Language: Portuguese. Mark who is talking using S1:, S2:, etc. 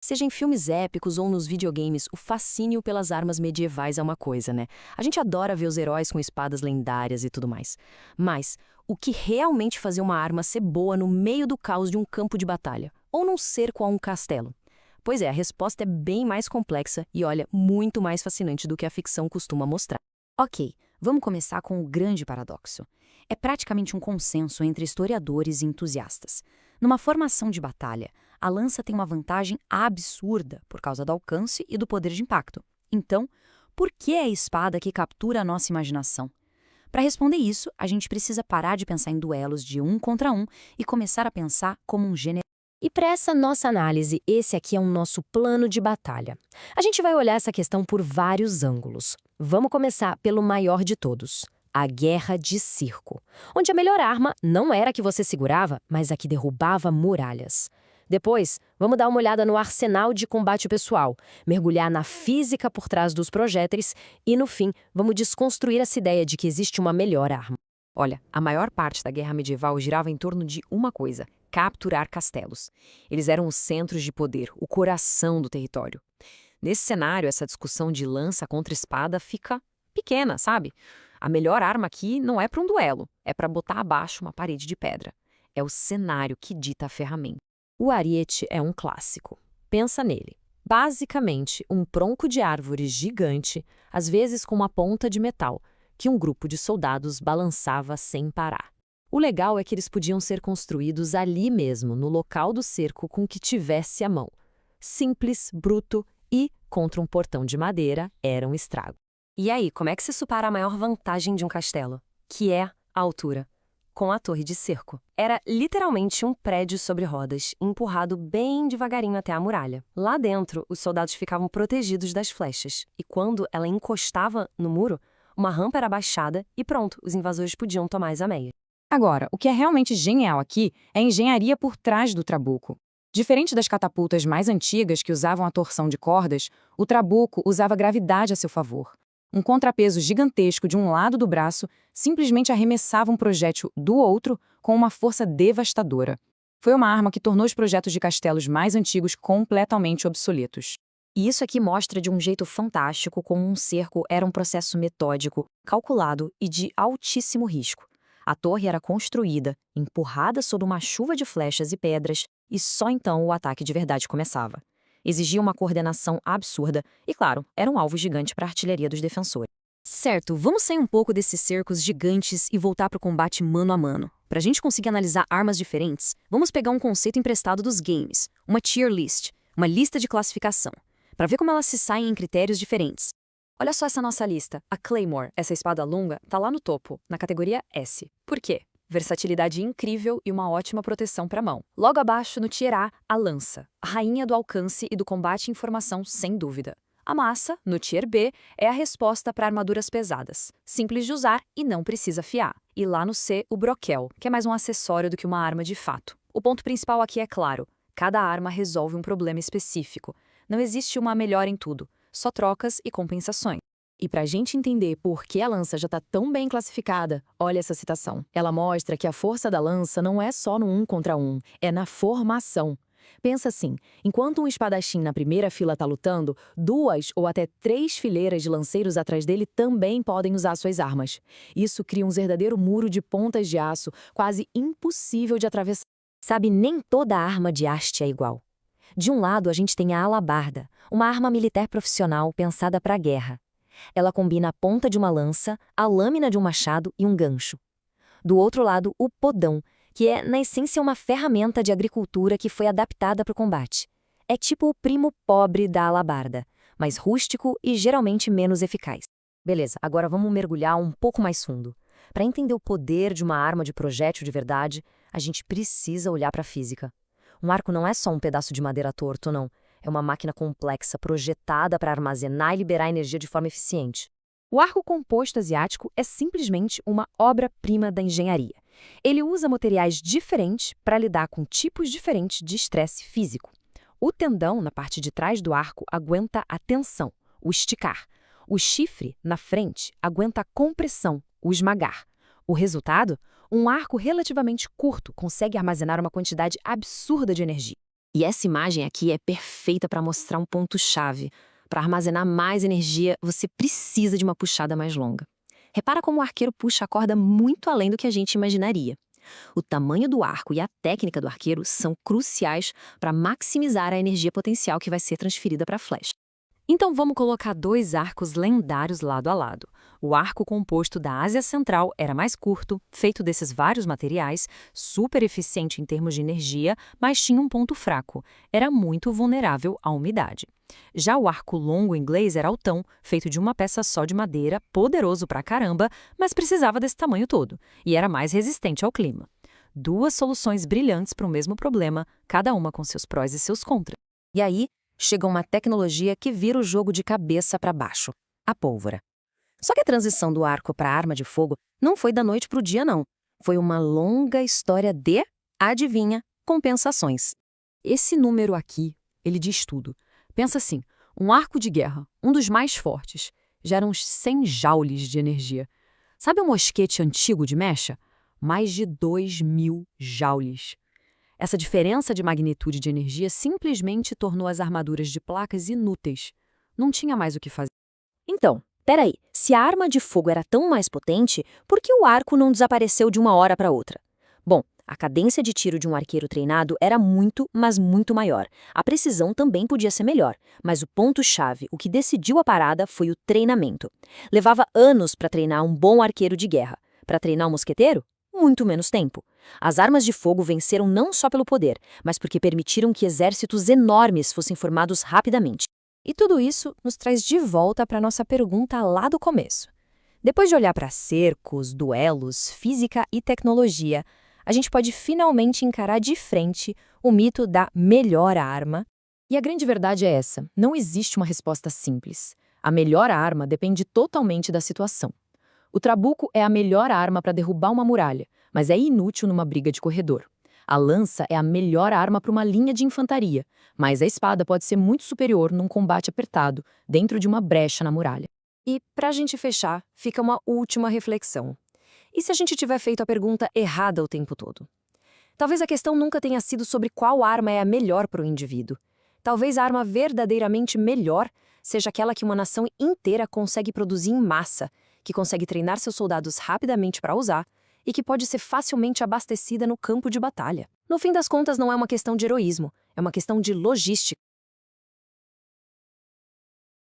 S1: Seja em filmes épicos ou nos videogames, o fascínio pelas armas medievais é uma coisa, né? A gente adora ver os heróis com espadas lendárias e tudo mais. Mas o que realmente fazia uma arma ser boa no meio do caos de um campo de batalha? Ou num cerco a um castelo? Pois é, a resposta é bem mais complexa e, olha, muito mais fascinante do que a ficção costuma mostrar.
S2: Ok, vamos começar com o grande paradoxo. É praticamente um consenso entre historiadores e entusiastas. Numa formação de batalha, a lança tem uma vantagem absurda por causa do alcance e do poder de impacto. Então, por que é a espada que captura a nossa imaginação? Para responder isso, a gente precisa parar de pensar em duelos de um contra um e começar a pensar como um gênero.
S3: E para essa nossa análise, esse aqui é um nosso plano de batalha. A gente vai olhar essa questão por vários ângulos. Vamos começar pelo maior de todos, a guerra de circo, onde a melhor arma não era a que você segurava, mas a que derrubava muralhas. Depois, vamos dar uma olhada no arsenal de combate pessoal, mergulhar na física por trás dos projéteis e, no fim, vamos desconstruir essa ideia de que existe uma melhor arma.
S4: Olha, a maior parte da guerra medieval girava em torno de uma coisa: capturar castelos. Eles eram os centros de poder, o coração do território. Nesse cenário, essa discussão de lança contra espada fica pequena, sabe? A melhor arma aqui não é para um duelo, é para botar abaixo uma parede de pedra. É o cenário que dita a ferramenta.
S3: O ariete é um clássico. Pensa nele. Basicamente, um tronco de árvore gigante, às vezes com uma ponta de metal, que um grupo de soldados balançava sem parar. O legal é que eles podiam ser construídos ali mesmo, no local do cerco com o que tivesse à mão. Simples, bruto e, contra um portão de madeira, era um estrago.
S1: E aí, como é que se supera a maior vantagem de um castelo? Que é a altura. Com a torre de cerco. Era literalmente um prédio sobre rodas, empurrado bem devagarinho até a muralha. Lá dentro, os soldados ficavam protegidos das flechas, e quando ela encostava no muro, uma rampa era baixada e pronto, os invasores podiam tomar as ameias.
S2: Agora, o que é realmente genial aqui é a engenharia por trás do trabuco. Diferente das catapultas mais antigas que usavam a torção de cordas, o trabuco usava gravidade a seu favor. Um contrapeso gigantesco de um lado do braço simplesmente arremessava um projétil do outro com uma força devastadora. Foi uma arma que tornou os projetos de castelos mais antigos completamente obsoletos.
S3: E isso aqui mostra de um jeito fantástico como um cerco era um processo metódico, calculado e de altíssimo risco. A torre era construída, empurrada sob uma chuva de flechas e pedras, e só então o ataque de verdade começava. Exigia uma coordenação absurda e, claro, era um alvo gigante para a artilharia dos defensores.
S1: Certo, vamos sair um pouco desses cercos gigantes e voltar para o combate mano a mano. Para a gente conseguir analisar armas diferentes, vamos pegar um conceito emprestado dos games, uma tier list, uma lista de classificação, para ver como elas se saem em critérios diferentes. Olha só essa nossa lista. A Claymore, essa espada longa, tá lá no topo, na categoria S. Por quê? Versatilidade incrível e uma ótima proteção para a mão. Logo abaixo, no Tier a lança, a rainha do alcance e do combate em formação, sem dúvida. A massa, no Tier B, é a resposta para armaduras pesadas, simples de usar e não precisa afiar. E lá no C, o broquel, que é mais um acessório do que uma arma de fato. O ponto principal aqui é claro: cada arma resolve um problema específico. Não existe uma melhor em tudo, só trocas e compensações. E para a gente entender por que a lança já está tão bem classificada, olha essa citação. Ela mostra que a força da lança não é só no um contra um, é na formação. Pensa assim, enquanto um espadachim na primeira fila está lutando, 2 ou até 3 fileiras de lanceiros atrás dele também podem usar suas armas. Isso cria um verdadeiro muro de pontas de aço, quase impossível de atravessar.
S3: Sabe, nem toda arma de haste é igual. De um lado, a gente tem a alabarda, uma arma militar profissional pensada para a guerra. Ela combina a ponta de uma lança, a lâmina de um machado e um gancho. Do outro lado, o podão, que é, na essência, uma ferramenta de agricultura que foi adaptada para o combate. É tipo o primo pobre da alabarda, mais rústico e geralmente menos eficaz. Beleza, agora vamos mergulhar um pouco mais fundo. Para entender o poder de uma arma de projétil de verdade, a gente precisa olhar para a física. Um arco não é só um pedaço de madeira torto, não. É uma máquina complexa, projetada para armazenar e liberar energia de forma eficiente. O arco composto asiático é simplesmente uma obra-prima da engenharia. Ele usa materiais diferentes para lidar com tipos diferentes de estresse físico. O tendão, na parte de trás do arco, aguenta a tensão, o esticar. O chifre, na frente, aguenta a compressão, o esmagar. O resultado? Um arco relativamente curto consegue armazenar uma quantidade absurda de energia.
S4: E essa imagem aqui é perfeita para mostrar um ponto-chave. Para armazenar mais energia, você precisa de uma puxada mais longa. Repara como o arqueiro puxa a corda muito além do que a gente imaginaria. O tamanho do arco e a técnica do arqueiro são cruciais para maximizar a energia potencial que vai ser transferida para a flecha.
S2: Então vamos colocar 2 arcos lendários lado a lado. O arco composto da Ásia Central era mais curto, feito desses vários materiais, super eficiente em termos de energia, mas tinha um ponto fraco: era muito vulnerável à umidade. Já o arco longo inglês era altão, feito de uma peça só de madeira, poderoso pra caramba, mas precisava desse tamanho todo, e era mais resistente ao clima. 2 soluções brilhantes para o mesmo problema, cada uma com seus prós e seus contras.
S3: E aí, chega uma tecnologia que vira o jogo de cabeça para baixo: a pólvora. Só que a transição do arco para a arma de fogo não foi da noite para o dia, não. Foi uma longa história de, adivinha, compensações.
S2: Esse número aqui, ele diz tudo. Pensa assim, um arco de guerra, um dos mais fortes, gera uns 100 joules de energia. Sabe um mosquete antigo de mecha? Mais de 2.000 joules. Essa diferença de magnitude de energia simplesmente tornou as armaduras de placas inúteis. Não tinha mais o que fazer.
S3: Então, peraí, se a arma de fogo era tão mais potente, por que o arco não desapareceu de uma hora para outra? Bom, a cadência de tiro de um arqueiro treinado era muito, mas muito maior. A precisão também podia ser melhor, mas o ponto-chave, o que decidiu a parada, foi o treinamento. Levava anos para treinar um bom arqueiro de guerra. Para treinar um mosqueteiro? Muito menos tempo. As armas de fogo venceram não só pelo poder, mas porque permitiram que exércitos enormes fossem formados rapidamente.
S2: E tudo isso nos traz de volta para nossa pergunta lá do começo. Depois de olhar para cercos, duelos, física e tecnologia, a gente pode finalmente encarar de frente o mito da melhor arma. E a grande verdade é essa: não existe uma resposta simples. A melhor arma depende totalmente da situação. O trabuco é a melhor arma para derrubar uma muralha, mas é inútil numa briga de corredor. A lança é a melhor arma para uma linha de infantaria, mas a espada pode ser muito superior num combate apertado, dentro de uma brecha na muralha. E, para a gente fechar, fica uma última reflexão. E se a gente tiver feito a pergunta errada o tempo todo? Talvez a questão nunca tenha sido sobre qual arma é a melhor para o indivíduo. Talvez a arma verdadeiramente melhor seja aquela que uma nação inteira consegue produzir em massa, que consegue treinar seus soldados rapidamente para usar e que pode ser facilmente abastecida no campo de batalha. No fim das contas, não é uma questão de heroísmo, é uma questão de logística.